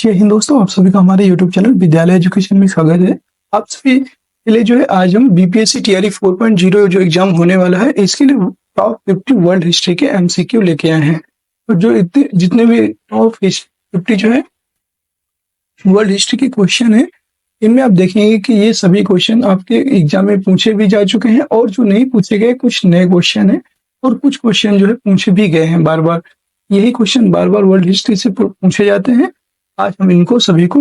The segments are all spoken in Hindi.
जय हिंद दोस्तों, आप सभी का हमारे यूट्यूब चैनल विद्यालय एजुकेशन में स्वागत है। आप सभी के लिए जो है आज हम बीपीएससी टीआरई 4.0 जो एग्जाम होने वाला है इसके लिए टॉप 50 वर्ल्ड हिस्ट्री के एमसीक्यू लेके आए हैं। तो जो इतने जितने भी टॉप 50 जो है वर्ल्ड हिस्ट्री के क्वेश्चन है, इनमें आप देखेंगे कि ये सभी क्वेश्चन आपके एग्जाम में पूछे भी जा चुके हैं और जो नहीं पूछे गए कुछ नए क्वेश्चन है और कुछ क्वेश्चन जो है पूछे भी गए हैं बार बार। यही क्वेश्चन बार बार वर्ल्ड हिस्ट्री से पूछे जाते हैं। आज हम इनको सभी को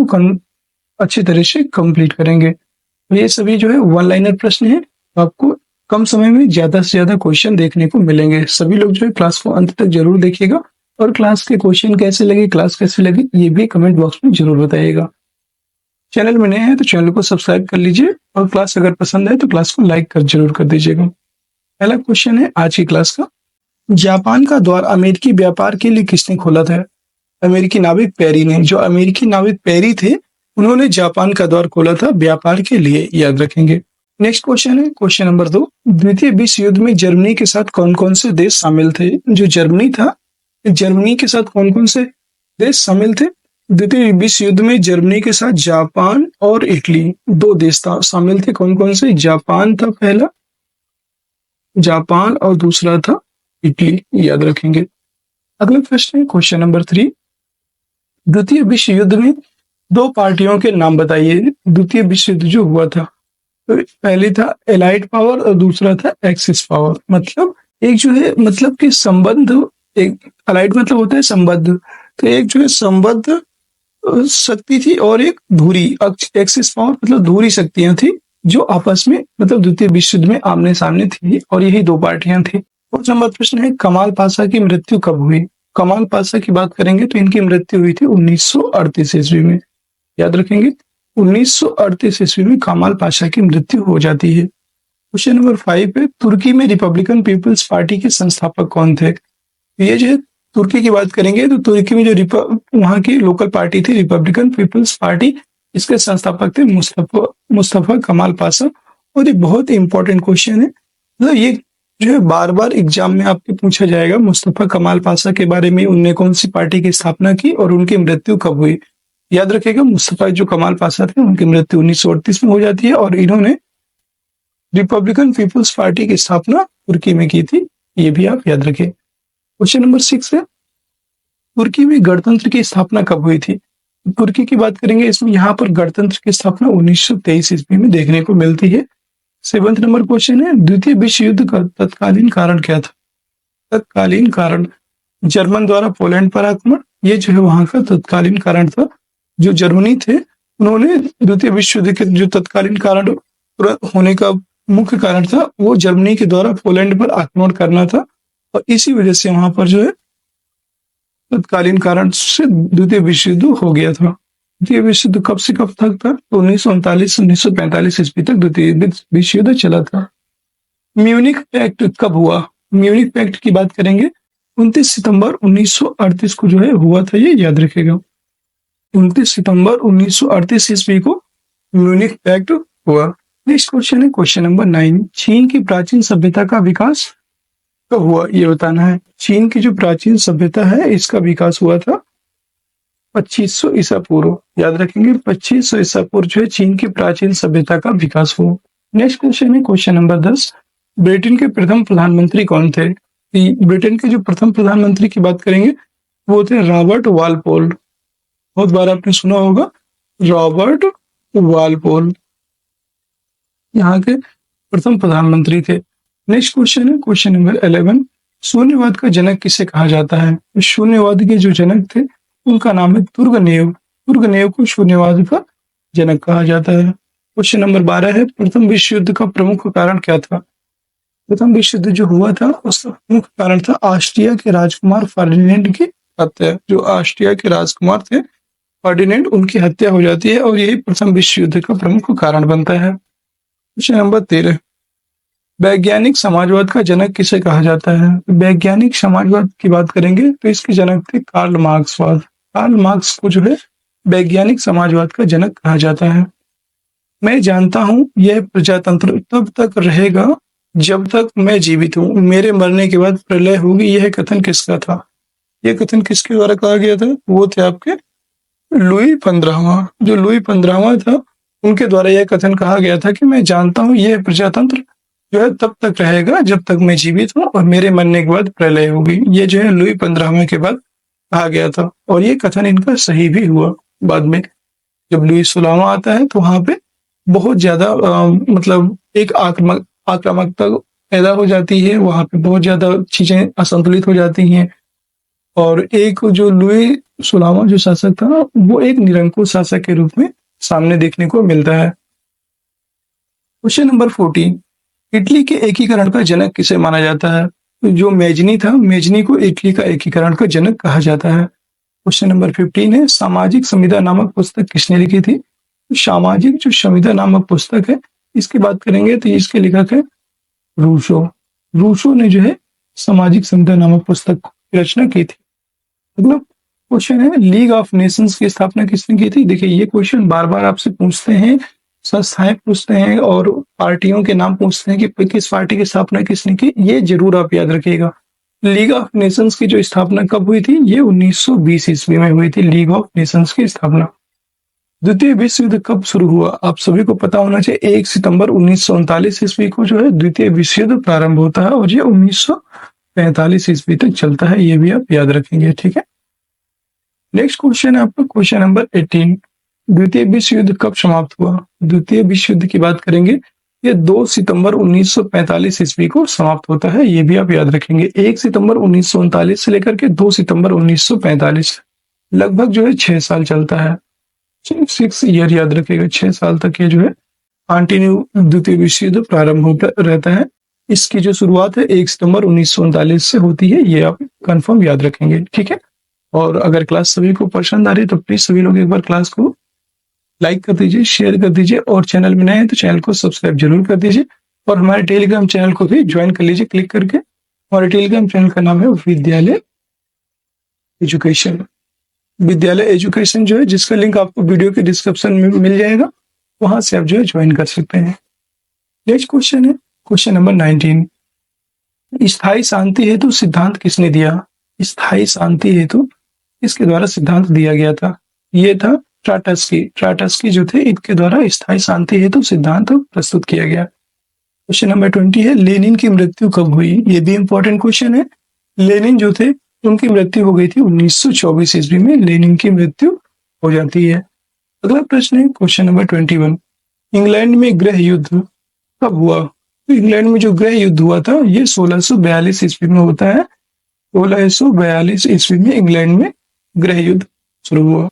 अच्छी तरह से कंप्लीट करेंगे। तो ये सभी जो है वन लाइनर प्रश्न है, तो आपको कम समय में ज्यादा से ज्यादा क्वेश्चन देखने को मिलेंगे। सभी लोग जो है क्लास को अंत तक जरूर देखिएगा और क्लास के क्वेश्चन कैसे लगे, क्लास कैसे लगी, ये भी कमेंट बॉक्स में जरूर बताइएगा। चैनल में नए हैं तो चैनल को सब्सक्राइब कर लीजिए और क्लास अगर पसंद है तो क्लास को लाइक कर जरूर कर दीजिएगा। पहला क्वेश्चन है आज की क्लास का, जापान का द्वार अमेरिकी व्यापार के लिए किसने खोला था? अमेरिकी नाविक पेरी ने। जो अमेरिकी नाविक पेरी थे उन्होंने जापान का द्वार खोला था व्यापार के लिए, याद रखेंगे। नेक्स्ट क्वेश्चन है क्वेश्चन नंबर 2, द्वितीय विश्व युद्ध में जर्मनी के साथ कौन कौन से देश शामिल थे? जो जर्मनी था, जर्मनी के साथ कौन कौन से देश शामिल थे? द्वितीय विश्व युद्ध में जर्मनी के साथ जापान और इटली दो देश था शामिल थे। कौन कौन से? जापान था पहला, जापान, और दूसरा था इटली, याद रखेंगे। अगला प्रश्न है क्वेश्चन नंबर 3, द्वितीय विश्व युद्ध में दो पार्टियों के नाम बताइए। द्वितीय विश्व युद्ध जो हुआ था, तो पहले था एलाइड पावर और दूसरा था एक्सिस पावर। मतलब एक जो है मतलब कि संबंध, एक अलाइड मतलब होता है संबद्ध, तो एक जो है संबद्ध शक्ति थी और एक धुरी एक्सिस पावर मतलब धुरी शक्तियां थी जो आपस में मतलब द्वितीय विश्व युद्ध में आमने सामने थी और यही दो पार्टियां थी। और नंबर प्रश्न है कमाल पाशा की मृत्यु कब हुई? कमाल पाशा की बात करेंगे तो इनकी मृत्यु हुई थी 1938 ईस्वी में, याद रखेंगे। 1938 ईस्वी में कमाल पाशा की मृत्यु हो जाती है। क्वेश्चन नंबर 5 है, तुर्की में रिपब्लिकन पीपल्स पार्टी के संस्थापक कौन थे? ये जो है तुर्की की बात करेंगे तो तुर्की में जो वहां की लोकल पार्टी थी रिपब्लिकन पीपल्स पार्टी, इसके संस्थापक थे मुस्तफा कमाल पाशा। और ये बहुत इंपॉर्टेंट क्वेश्चन है, मतलब ये जो है बार बार एग्जाम में आपके पूछा जाएगा मुस्तफा कमाल पाशा के बारे में, उनने कौन सी पार्टी की स्थापना की और उनकी मृत्यु कब हुई। याद रखिएगा मुस्तफा जो कमाल पाशा थे उनकी मृत्यु 1938 में हो जाती है और इन्होंने रिपब्लिकन पीपल्स पार्टी की स्थापना तुर्की में की थी, ये भी आप याद रखें। क्वेश्चन नंबर 6 है, तुर्की में गणतंत्र की स्थापना कब हुई थी? तुर्की की बात करेंगे, इसमें यहाँ पर गणतंत्र की स्थापना 1923 ईस्वी में देखने को मिलती है। 7वां नंबर क्वेश्चन है, द्वितीय विश्व युद्ध का तत्कालीन कारण क्या था? तत्कालीन कारण जर्मन द्वारा पोलैंड पर आक्रमण, ये जो है वहां का तत्कालीन कारण था। जो जर्मनी थे उन्होंने द्वितीय विश्व युद्ध के जो तत्कालीन कारण होने का मुख्य कारण था वो जर्मनी के द्वारा पोलैंड पर आक्रमण करना था और इसी वजह से वहां पर जो है तत्कालीन कारण से द्वितीय विश्व युद्ध हो गया था। द्वितीय विश्व युद्ध कब से कब तक था? तो 1939-1945 ईस्वी तक द्वितीय विश्व युद्ध चला था। म्यूनिख पैक्ट कब हुआ? म्यूनिख पैक्ट की बात करेंगे 29 सितंबर 1938 को जो है हुआ था, ये याद रखेगा। 29 सितंबर 1938 ईस्वी को म्यूनिख पैक्ट हुआ। नेक्स्ट क्वेश्चन है क्वेश्चन नंबर 9, चीन की प्राचीन सभ्यता का विकास कब हुआ, ये बताना है। चीन की जो प्राचीन सभ्यता है इसका विकास हुआ था 2500 ईसा पूर्व, याद रखेंगे। 2500 ईसा पूर्व जो है चीन की प्राचीन सभ्यता का विकास हुआ। नेक्स्ट क्वेश्चन है क्वेश्चन नंबर 10, ब्रिटेन के प्रथम प्रधानमंत्री कौन थे? ब्रिटेन के जो प्रथम प्रधानमंत्री की बात करेंगे वो थे रॉबर्ट वालपोल। बहुत बार आपने सुना होगा रॉबर्ट वालपोल, यहाँ के प्रथम प्रधानमंत्री थे। नेक्स्ट क्वेश्चन है क्वेश्चन नंबर 11, शून्यवाद का जनक किसे कहा जाता है? शून्यवाद के जो जनक थे उनका नाम है तुर्गनेव। तुर्गनेव को शून्यवाद का जनक कहा जाता है। क्वेश्चन नंबर 12 है, प्रथम विश्व युद्ध का प्रमुख कारण क्या था? प्रथम विश्व युद्ध जो हुआ था उसका मुख्य कारण था ऑस्ट्रिया के राजकुमार फर्डिनेंड की हत्या। जो ऑस्ट्रिया के राजकुमार थे फर्डिनेंड, उनकी हत्या हो जाती है और यही प्रथम विश्व युद्ध का प्रमुख कारण बनता है। क्वेश्चन नंबर 13, वैज्ञानिक समाजवाद का जनक किसे कहा जाता है? वैज्ञानिक समाजवाद की बात करेंगे तो इसके जनक थे कार्ल मार्क्सवाद। कार्ल मार्क्स को जो है वैज्ञानिक समाजवाद का जनक कहा जाता है। मैं जानता हूं यह प्रजातंत्र तब तक रहेगा जब तक मैं जीवित हूं, मेरे मरने के बाद प्रलय होगी, यह कथन किसका था? यह कथन किसके द्वारा कहा गया था? वो थे आपके लुई 15वां था, उनके द्वारा यह कथन कहा गया था कि मैं जानता हूँ यह प्रजातंत्र जो है तब तक रहेगा जब तक मैं जीवित हूँ और मेरे मरने के बाद प्रलय होगी। ये जो है लुई 15वें के बाद कहा गया था और ये कथन इनका सही भी हुआ। बाद में जब लुई 16वां आता है तो वहां पे बहुत ज्यादा मतलब एक आक्रामकता पैदा हो जाती है, वहां पे बहुत ज्यादा चीजें असंतुलित हो जाती हैं और एक जो लुई 16वां जो शासक था वो एक निरंकुश शासक के रूप में सामने देखने को मिलता है। क्वेश्चन नंबर 14, इटली के एकीकरण का जनक किसे माना जाता है? तो जो मेजनी था, मेजनी को इटली का एकीकरण का जनक कहा जाता है। क्वेश्चन नंबर 15 है, सामाजिक संविदा नामक पुस्तक किसने लिखी थी? सामाजिक जो संविदा नामक पुस्तक है इसकी बात करेंगे तो इसके लेखक है रूसो। रूसो ने जो है सामाजिक संविदा नामक पुस्तक की रचना की थी। अगला क्वेश्चन है, लीग ऑफ नेशंस की स्थापना किसने की थी? देखिए ये क्वेश्चन बार बार आपसे पूछते हैं, संस्थाएं पूछते हैं और पार्टियों के नाम पूछते हैं कि किस पार्टी की स्थापना किसने की। ये जरूर आप याद रखिएगा। लीग ऑफ नेशंस की जो स्थापना कब हुई थी? ये 1920 ईस्वी में हुई थी, लीग ऑफ नेशंस की स्थापना। द्वितीय विश्व युद्ध कब शुरू हुआ? आप सभी को पता होना चाहिए 1 सितंबर 1939 ईस्वी को जो है द्वितीय विश्व युद्ध प्रारंभ होता है और ये 1945 ईस्वी तक चलता है, ये भी आप याद रखेंगे। ठीक है, नेक्स्ट क्वेश्चन है आपका क्वेश्चन नंबर 18, द्वितीय विश्व युद्ध कब समाप्त हुआ? द्वितीय विश्व युद्ध की बात करेंगे, ये 2 सितंबर 1945 ईस्वी को समाप्त होता है, ये भी आप याद रखेंगे। 1 सितंबर 1939 से लेकर के 2 सितंबर 1945 लगभग जो है 6 साल चलता है। 6 ईयर याद रखेगा, 6 साल तक ये जो है कंटिन्यू द्वितीय विश्व युद्ध प्रारंभ होता रहता है। इसकी जो शुरुआत है 1 सितंबर 1939 से होती है, ये आप कंफर्म याद रखेंगे। ठीक है, और अगर क्लास सभी को पसंद आ रही है तो प्लीज सभी लोग एक बार क्लास को लाइक कर दीजिए, शेयर कर दीजिए और चैनल में नए हैं तो चैनल को सब्सक्राइब जरूर कर दीजिए और हमारे टेलीग्राम चैनल को भी ज्वाइन कर लीजिए क्लिक करके। हमारे टेलीग्राम चैनल का नाम है विद्यालय एजुकेशन। विद्यालय एजुकेशन जो है जिसका लिंक आपको वीडियो के डिस्क्रिप्शन में मिल जाएगा, वहां से आप जो है ज्वाइन कर सकते हैं। नेक्स्ट क्वेश्चन है क्वेश्चन नंबर 19, स्थायी शांति हेतु सिद्धांत किसने दिया? स्थायी शांति हेतु इसके द्वारा सिद्धांत दिया गया था, ये था ट्राटस्की जो थे, इनके द्वारा स्थायी शांति हेतु सिद्धांत प्रस्तुत किया गया। क्वेश्चन नंबर 20 है, लेनिन की मृत्यु कब हुई? ये भी इंपॉर्टेंट क्वेश्चन है। लेनिन जो थे उनकी मृत्यु हो गई थी 1924 ईस्वी में, लेनिन की मृत्यु हो जाती है। अगला प्रश्न है क्वेश्चन नंबर 21, इंग्लैंड में गृह युद्ध कब हुआ? तो इंग्लैंड में जो गृह युद्ध हुआ था ये 1642 ईस्वी में होता है। 1642 ईस्वी में इंग्लैंड में गृह युद्ध शुरू हुआ।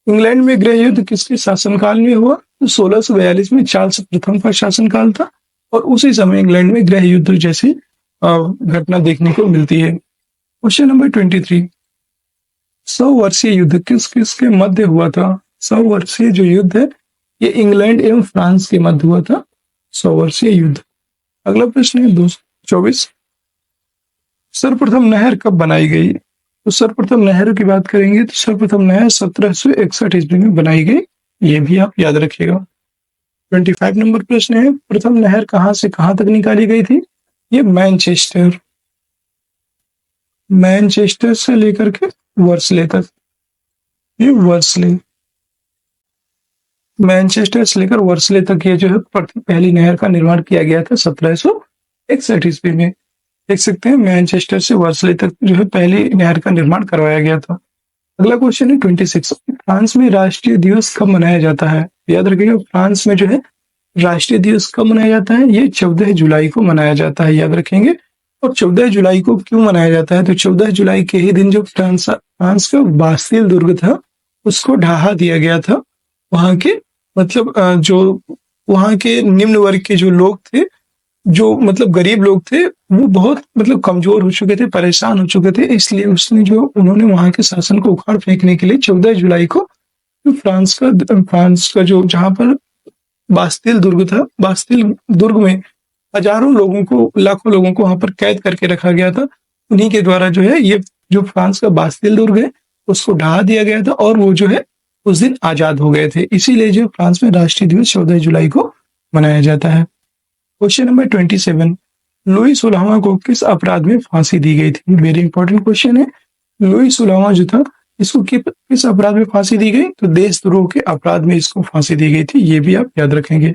इंग्लैंड में गृह युद्ध किसके शासनकाल में हुआ? तो 1642 में चार्ल्स प्रथम का शासनकाल था और उसी समय इंग्लैंड में गृह युद्ध जैसी घटना देखने को मिलती है। क्वेश्चन नंबर 23, 100 वर्षीय युद्ध किस किस के मध्य हुआ था? 100 वर्षीय जो युद्ध है ये इंग्लैंड एवं फ्रांस के मध्य हुआ था, 100 वर्षीय युद्ध। अगला प्रश्न है 224, सर्वप्रथम नहर कब बनाई गई? तो सर्वप्रथम नहर की बात करेंगे तो सर्वप्रथम नहर 1761 ईस्वी में बनाई गई, ये भी आप याद रखिएगा। 25 नंबर प्रश्न है, प्रथम नहर कहां से कहां तक निकाली गई थी? ये मैनचेस्टर से लेकर के वर्सले तक, ये वर्सले, मैनचेस्टर से लेकर वर्सले तक ये जो है पहली नहर का निर्माण किया गया था 1761 ईस्वी में। देख सकते हैं मैनचेस्टर से वर्सले तक जो है पहली नहर का निर्माण करवाया गया था। अगला क्वेश्चन है 26, फ्रांस में राष्ट्रीय दिवस कब मनाया जाता है? याद रखिएगा फ्रांस में जो है राष्ट्रीय दिवस कब मनाया जाता है? ये 14 जुलाई को मनाया जाता है, याद रखेंगे। और 14 जुलाई को क्यों मनाया जाता है? तो 14 जुलाई के ही दिन जो फ्रांस का बास्तिल दुर्ग था उसको ढहा दिया गया था। वहां के मतलब जो वहां के निम्न वर्ग के जो लोग थे, जो मतलब गरीब लोग थे, वो बहुत मतलब कमजोर हो चुके थे, परेशान हो चुके थे, इसलिए उन्होंने वहां के शासन को उखाड़ फेंकने के लिए 14 जुलाई को जो फ्रांस का जो जहां पर बास्तिल दुर्ग था, बास्तिल दुर्ग में हजारों लोगों को, लाखों लोगों को वहां पर कैद करके रखा गया था। उन्हीं के द्वारा जो है ये जो फ्रांस का बास्तिल दुर्ग है उसको ढहा दिया गया था और वो जो है उस दिन आजाद हो गए थे। इसीलिए जो फ्रांस में राष्ट्रीय दिवस 14 जुलाई को मनाया जाता है। क्वेश्चन नंबर 27, लुई 16वां को किस अपराध में फांसी दी गई थी? वेरी इंपॉर्टेंट क्वेश्चन है। लुई 16वां जो था इसको किस अपराध में फांसी दी गई? तो देशद्रोह के अपराध में इसको फांसी दी गई थी, ये भी आप याद रखेंगे।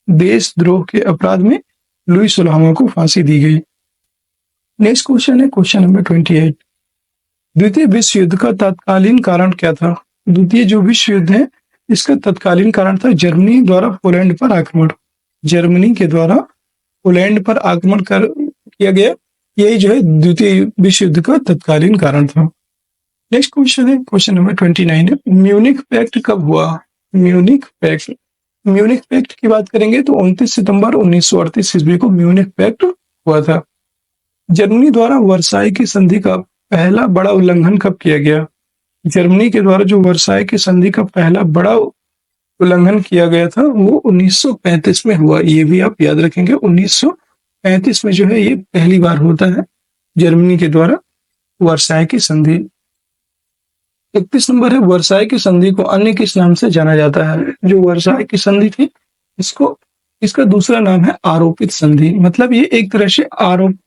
देशद्रोह के अपराध में लुई सुलावा को फांसी दी गई। नेक्स्ट क्वेश्चन है क्वेश्चन नंबर 28। द्वितीय विश्व युद्ध का तत्कालीन कारण क्या था? द्वितीय जो विश्व युद्ध है इसका तत्कालीन कारण था जर्मनी द्वारा पोलैंड पर आक्रमण। जर्मनी के द्वारा पोलैंड पर आक्रमण किया गया, यही जो है द्वितीय विश्व युद्ध का तत्कालीन कारण था। नेक्स्ट क्वेश्चन है क्वेश्चन नंबर 29 है, म्यूनिख पैक्ट कब हुआ? म्यूनिख पैक्ट की बात करेंगे तो 29 सितंबर 1938 ईस्वी को म्यूनिख पैक्ट हुआ था। जर्मनी द्वारा वर्साई की संधि का पहला बड़ा उल्लंघन कब किया गया? जर्मनी के द्वारा जो वर्साई की संधि का पहला बड़ा उल्लंघन किया गया था वो 1935 में हुआ, ये भी आप याद रखेंगे। 1935 में जो है ये पहली बार होता है जर्मनी के द्वारा वर्साई की संधि। 31 नंबर है, वर्साई की संधि को अन्य किस नाम से जाना जाता है? जो वर्साई की संधि थी इसका दूसरा नाम है आरोपित संधि। मतलब ये एक तरह से आरोप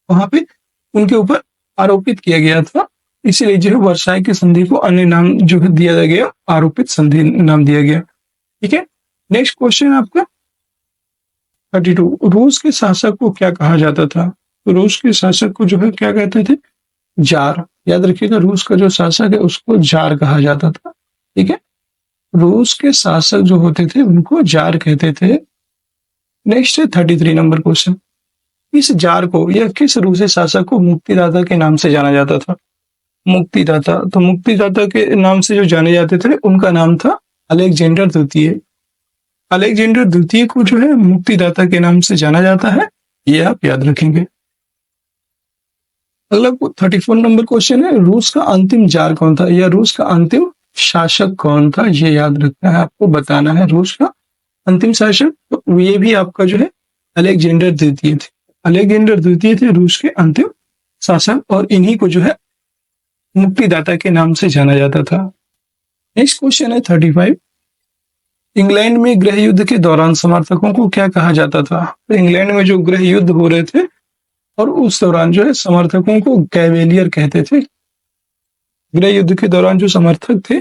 वहां पे उनके ऊपर आरोपित किया गया था, इसीलिए जो है वर्साई की संधि को अन्य नाम जो है दिया गया, आरोपित संधि नाम दिया गया। ठीक है, नेक्स्ट क्वेश्चन आपका 32। रूस के शासक को क्या कहा जाता था? रूस के शासक को जो है क्या कहते थे? जार। याद रखिएगा, रूस का जो शासक है उसको जार कहा जाता था। ठीक है, रूस के शासक जो होते थे उनको जार कहते थे। नेक्स्ट है 33 नंबर क्वेश्चन। इस जार को या किस रूसी शासक को मुक्तिदाता के नाम से जाना जाता था? मुक्तिदाता, तो मुक्तिदाता के नाम से जो जाने जाते थे उनका नाम था अलेक्जेंडर द्वितीय। अलेक्जेंडर द्वितीय को जो है मुक्तिदाता के नाम से जाना जाता है, ये आप याद रखेंगे। अगला 34 नंबर क्वेश्चन है, रूस का अंतिम जार कौन था या रूस का अंतिम शासक कौन था? ये याद रखना है, आपको बताना है रूस का अंतिम शासक। तो ये भी आपका जो है अलेक्जेंडर द्वितीय थे। अलेक्जेंडर द्वितीय थे रूस के अंतिम शासक और इन्हीं को जो है मुक्तिदाता के नाम से जाना जाता था। नेक्स्ट क्वेश्चन है 35। इंग्लैंड में गृह युद्ध के दौरान समर्थकों को क्या कहा जाता था? तो इंग्लैंड में जो गृह युद्ध हो रहे थे और उस दौरान जो है समर्थकों को कैवेलियर कहते थे। गृह युद्ध के दौरान जो समर्थक थे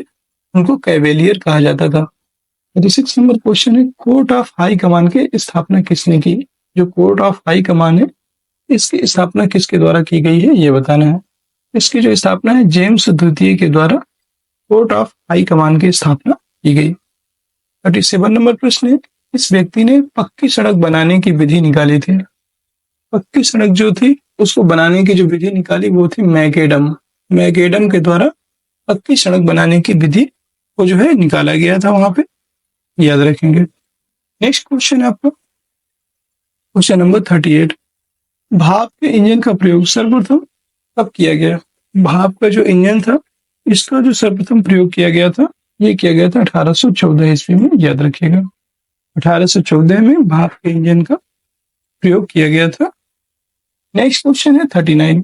उनको कैवेलियर कहा जाता था। 36 नंबर क्वेश्चन है, कोर्ट ऑफ हाई कमान की स्थापना किसने की? जो कोर्ट ऑफ हाई कमान है इसकी स्थापना किसके द्वारा की गई है, ये बताना है। इसकी जो स्थापना है जेम्स द्वितीय के द्वारा कोर्ट ऑफ हाई कमान की स्थापना की गई। 37 नंबर प्रश्न है, इस व्यक्ति ने पक्की सड़क बनाने की विधि निकाली थी। पक्की सड़क जो थी उसको बनाने की जो विधि निकाली वो थी मैकेडम। मैकेडम के द्वारा पक्की सड़क बनाने की विधि को जो है निकाला गया था वहां पे, याद रखेंगे। नेक्स्ट क्वेश्चन है आपका क्वेश्चन नंबर 38। भाप के इंजन का प्रयोग सर्वप्रथम कब किया गया? भाप का जो इंजन था इसका जो सर्वप्रथम प्रयोग किया गया था ये किया गया था 1814 ईस्वी में, याद रखिएगा। 1814 में भाप के इंजन का प्रयोग किया गया था। नेक्स्ट क्वेश्चन है 39।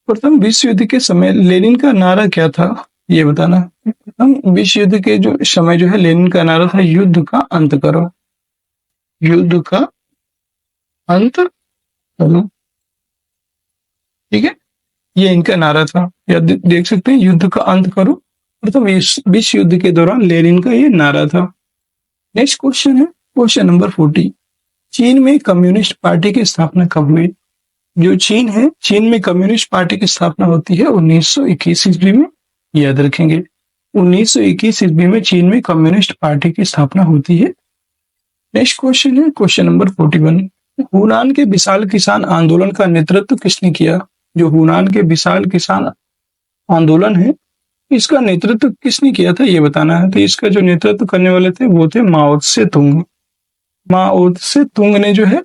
प्रथम विश्व युद्ध के समय लेनिन का नारा क्या था, ये बताना। प्रथम विश्व युद्ध के जो समय जो है लेनिन का नारा था युद्ध का अंत करो। युद्ध का अंत करो, ठीक है, ये इनका नारा था। या देख सकते हैं युद्ध का अंत करो, प्रथम विश्व युद्ध के दौरान लेनिन का ये नारा था। नेक्स्ट क्वेश्चन है क्वेश्चन नंबर 40। चीन में कम्युनिस्ट पार्टी की स्थापना कब हुई? जो चीन है, चीन में कम्युनिस्ट पार्टी की स्थापना होती है 1921 ईस्वी में, याद रखेंगे। 1921 ईस्वी में चीन में कम्युनिस्ट पार्टी की स्थापना होती है। नेक्स्ट क्वेश्चन है क्वेश्चन नंबर 41। हुनान के विशाल किसान आंदोलन का नेतृत्व किसने किया? जो हुनान के विशाल किसान आंदोलन है इसका नेतृत्व किसने किया था, ये बताना है। तो इसका जो नेतृत्व करने वाले थे वो थे माओ त्से तुंग। माओ त्से तुंग ने जो है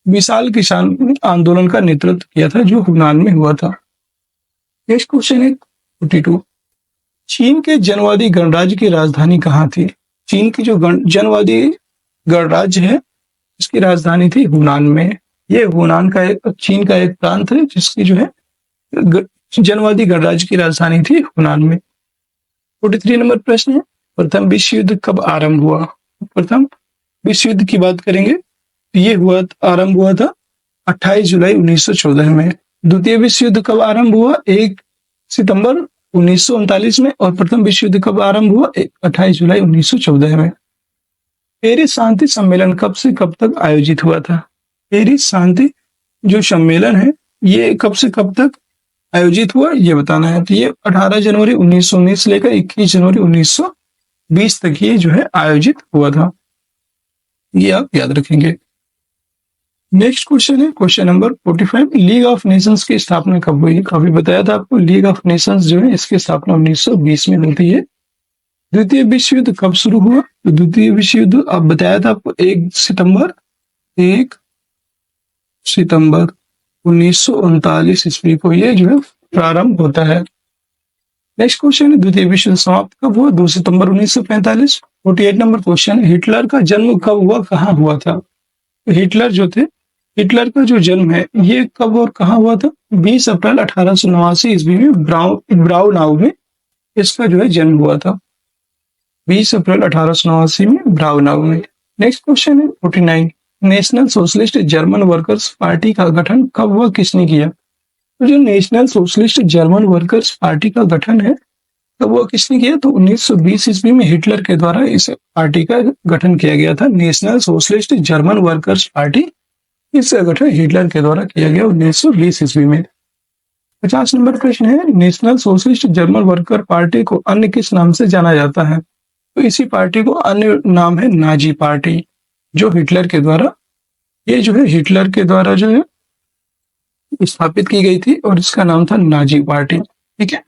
विशाल किसान आंदोलन का नेतृत्व किया था जो हुनान में हुआ था। नेक्स्ट क्वेश्चन है 42। चीन के जनवादी गणराज्य की राजधानी कहाँ थी? चीन की जो जनवादी गणराज्य है इसकी राजधानी थी हुनान में। ये हुनान का चीन का एक प्रांत है जिसकी जो है जनवादी गणराज्य की राजधानी थी हुनान में। 43 नंबर प्रश्न है, प्रथम विश्व युद्ध कब आरंभ हुआ? प्रथम विश्व युद्ध की बात करेंगे तो ये आरंभ हुआ था 28 जुलाई 1914 में। द्वितीय विश्व युद्ध कब आरंभ हुआ? 1 सितंबर 1939 में। और प्रथम विश्व युद्ध कब आरंभ हुआ? 28 जुलाई 1914 में। पेरिस शांति सम्मेलन कब से कब तक आयोजित हुआ था? पेरिस शांति जो सम्मेलन है ये कब से कब तक आयोजित हुआ ये बताना है। तो ये 18 जनवरी 1919 से लेकर 21 जनवरी 1920 तक ये जो है आयोजित हुआ था, ये आप याद रखेंगे। नेक्स्ट क्वेश्चन है question number 45, league of Nations की स्थापना कब हुई? काफी बताया था आपको, लीग ऑफ नेशंस जो है इसकी स्थापना 1920 में होती है। द्वितीय विश्व युद्ध कब शुरू हुआ? तो द्वितीय विश्व युद्ध अब बताया था आपको 1 सितंबर 1939 ईस्वी को ये जो है प्रारंभ होता है। नेक्स्ट क्वेश्चन है द्वितीय विश्व युद्ध समाप्त कब हुआ? 2 सितंबर 1945। 48 नंबर क्वेश्चन, हिटलर का जन्म कब हुआ, कहाँ हुआ था? तो हिटलर जो थे, हिटलर का जो जन्म है ये कब और कहाँ हुआ था? 20 अप्रैल 1889 ईस्वी में ब्राउनाउ में इसका जो है जन्म हुआ था। 20 अप्रैल 1889 में ब्राउनाउ में। नेक्स्ट क्वेश्चन है 49, national socialist German workers party का गठन कब हुआ, किसने किया? तो जो national socialist German workers party का गठन है तब वो किसने किया? तो 1920 ईस्वी में हिटलर के द्वारा इस पार्टी का गठन किया गया था। National socialist German workers party, इसका गठन हिटलर के द्वारा किया गया 1920 ईस्वी में। 50 नंबर प्रश्न है, national socialist German worker party को अन्य किस नाम से जाना जाता है? तो इसी पार्टी को अन्य नाम है नाजी पार्टी, जो हिटलर के द्वारा, ये जो है हिटलर के द्वारा जो है स्थापित की गई थी और इसका नाम था नाजी पार्टी। ठीक है,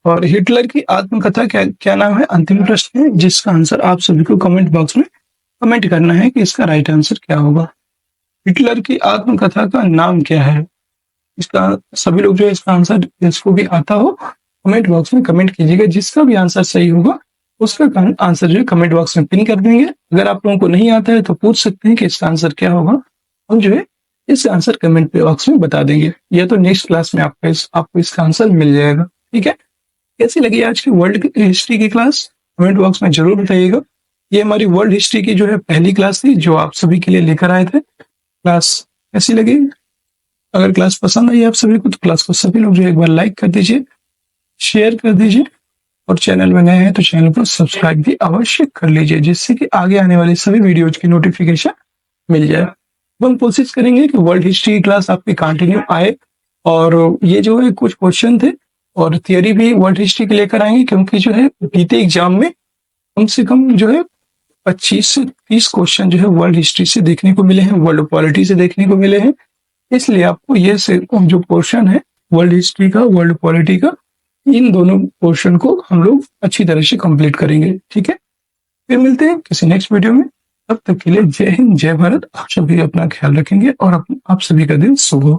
और हिटलर की आत्मकथा क्या नाम है? अंतिम प्रश्न है जिसका आंसर आप सभी को कमेंट बॉक्स में कमेंट करना है कि इसका राइट आंसर क्या होगा। हिटलर की आत्मकथा का नाम क्या है? इसका सभी लोग जो है इसका आंसर जिसको भी आता हो कमेंट बॉक्स में कमेंट कीजिएगा। जिसका भी आंसर सही होगा उसका आंसर जो है कमेंट बॉक्स में पिन कर देंगे। अगर आप लोगों को नहीं आता है तो पूछ सकते हैं कि इसका आंसर क्या होगा, हम जो है इसका आंसर कमेंट बॉक्स में बता देंगे, या तो नेक्स्ट क्लास में आपको इसका आंसर मिल जाएगा। ठीक है, कैसी लगी आज की वर्ल्ड हिस्ट्री की क्लास कमेंट बॉक्स में जरूर बताइएगा। ये हमारी वर्ल्ड हिस्ट्री की जो है पहली क्लास थी जो आप सभी के लिए लेकर आए थे। क्लास कैसी लगी? अगर क्लास पसंद आई आप सभी को तो क्लास को सभी लोग जो एक बार लाइक कर दीजिए, शेयर कर दीजिए, और चैनल में नए हैं तो चैनल को सब्सक्राइब भी अवश्य कर लीजिए, जिससे कि आगे आने वाली सभी वीडियोज की नोटिफिकेशन मिल जाए। हम कोशिश करेंगे कि वर्ल्ड हिस्ट्री की क्लास आपकी कंटिन्यू आए, और ये जो है कुछ क्वेश्चन थे और थियरी भी वर्ल्ड हिस्ट्री के लेकर आएंगे, क्योंकि जो है बीते एग्जाम में कम से कम जो है 25 से 30 क्वेश्चन जो है वर्ल्ड हिस्ट्री से देखने को मिले हैं, वर्ल्ड पॉलिटी से देखने को मिले हैं। इसलिए आपको ये से जो पोर्शन है वर्ल्ड हिस्ट्री का, वर्ल्ड पॉलिटी का, इन दोनों पोर्शन को हम लोग अच्छी तरह से कंप्लीट करेंगे। ठीक है, फिर मिलते हैं किसी नेक्स्ट वीडियो में। तब तक के लिए जय हिंद, जय भारत। आप सभी अपना ख्याल रखेंगे और आप सभी का दिन शुभ हो।